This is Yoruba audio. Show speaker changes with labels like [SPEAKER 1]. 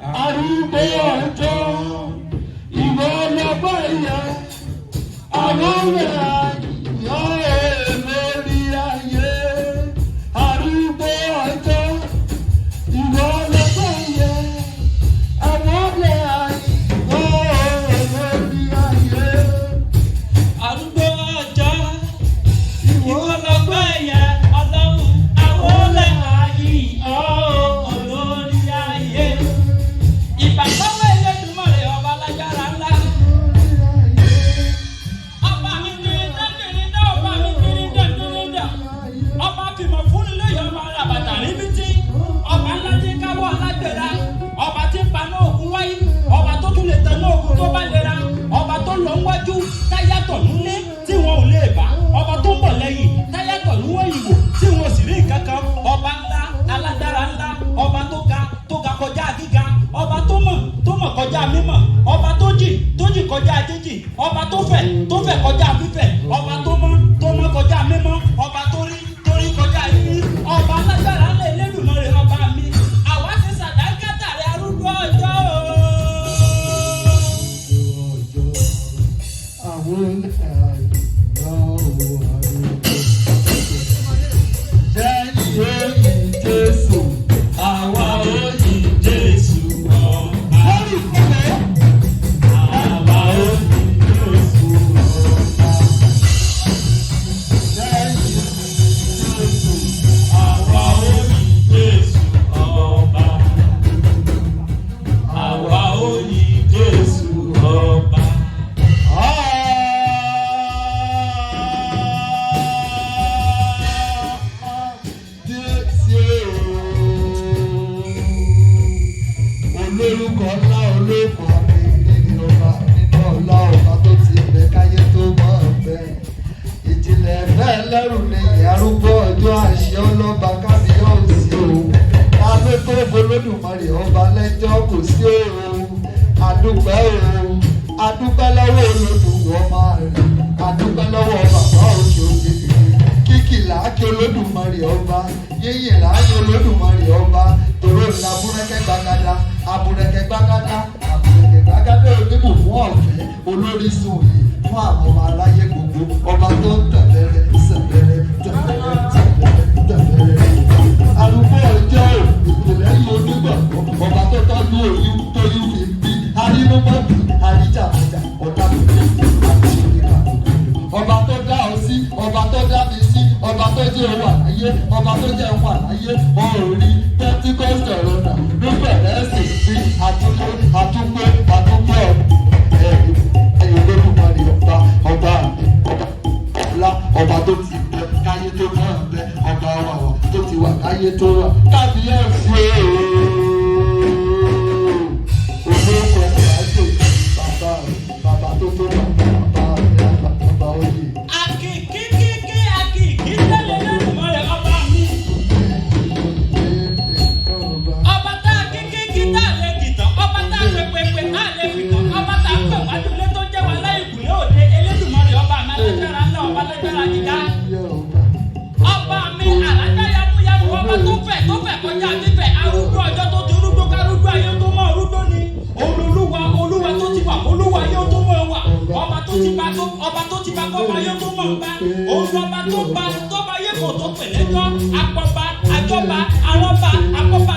[SPEAKER 1] arúgbó ọjọ́ ìwọ lọ́gbọ́ ìyá àwọn rẹ̀ yọ lórí ayé arúgbó ọjọ́ ìwọ lọ́gbọ́ ìyá àwọn rẹ̀ yọ lórí ayé
[SPEAKER 2] arúgbó ọjọ́ ìwọ lọ́gbọ́ ìyá ọlọ́run àwọn lẹ́yìn olórí ayé ìbàdàn Elédùmarè ọba lágbára ńlá ọba mi kìrìndà ọba mi kìrìndà ọba fìmọ̀ fún ilé ìyọba àbàtà ríbitì ọba ńlá tí káwọ́ alágbèrè ọba tí ń paná ògùn wáyé ọba tó tún lè tẹ̀lé ògùn tó bá lera ọba tó lọ wájú táyàtọ̀ nílé tí wọn ò lè bá ọba tó ń bọ̀ lẹ́yìn táyàtọ̀ níwọ̀n ìwò tí wọn ò sì rí kankan ọba ńlá alágbára ńlá ọba tó ga kọjá gíga ọba tó mọ̀ kọjá mímọ̀ ọba tó jì kọjá jíjì ọba tó fẹ̀ kọjá fífẹ̀ ọba tó mọ̀ kọjá mímọ́ ọba tó rí kọjá rírí ọba alágbára ńlá Elédùmarè ọba mi àwa ti sàdákàtà rẹ arúgbó ọjọ́
[SPEAKER 1] àwọn Jésù àwa ò ní Jésù ọba. Àwa ò ní Jésù ọba. Jésù àwa ò ní Jésù ọba. Àwa ò ní Jésù ọba. Olórúkọ ńlá olóko nínú ọba nínú ọlá ọba tó ti bẹ káyé tó mọ̀ bẹ́ ìjìnlẹ̀ bẹ́ẹ̀ lẹ́rù ni arúgbó ọjọ́ àṣẹ ọlọ́ba kábíyèsí o ta ló tó Olódùmarè ọba lẹ́jọ́ kò sí o adúpẹ́ lọ́wọ́ Olódùmarè rẹ̀ adúpẹ́ lọ́wọ́ bàbá òkè òkè kíkìlá kí Olódùmarè ọba yíyìnlá kí Olódùmarè ọba tòró ìlà búrẹ́kẹ́ gbàgádá abúrẹ́kẹ́ gbàgádá oníbù fún ọ̀fẹ́ olórísun òye fún àwọn ọmọ aráyé gbogbo ọba tó ń tẹ̀lẹ́rẹ́ sẹ̀lẹ́rẹ́ tẹ̀lẹ́rẹ́ arúgbó ọjọ́ ìpìlẹ̀ yìí onígbàgbọ́ ọba tó tọ́jú oyún tóyún fi bí arínúmọ́bì àríjàmọ́jà ọ̀dàbọ̀dé àti ìdíkà ọba tó dá ọ sí ọba tó dá mi sí ọba tó jẹ́ wà láyé ọba tó jẹ́ wà láyé ọ̀rí Pentecost ọ̀rọ̀nà ló bẹ̀rẹ̀ sí sí àtúpẹ́ Olódùmarè ọba ńlá ọba tó ti bẹ káyé tó mọ̀ bẹ ọba wàwà tó ti wà káyé tó wà kábíyèsí olóko ìwájú bàbá tó tó wà bàbá oyè.
[SPEAKER 2] àkìkí tẹ̀lé Elédùmarè ọba mi. ọba tá a kíkí tá a lè dìtàn ọba tá a pẹpẹpẹ tá a lè fìtàn ọba tá a pẹ̀ wájú lé tó jẹ́ wa láì kùlé òde Elédùmarè ọba mi alágbára ńlá ọba alágbára gíga. ọba mi alágbá yamuyamu ọba tó fẹ̀ kọjá fífẹ̀ arúgbó ọjọ́ tó ti rúgbó kárúgbó ayé tó mọ̀ rúgbó ni olúwa tó ti wà olúwa yóò tó mọ̀ wà ọba tó ti bá kọ́ba yóò tó mọ̀ gbá olúwa tó bá yẹ kó tó pèlè tán apọ̀ba àjọba arọ́ba apọ̀ba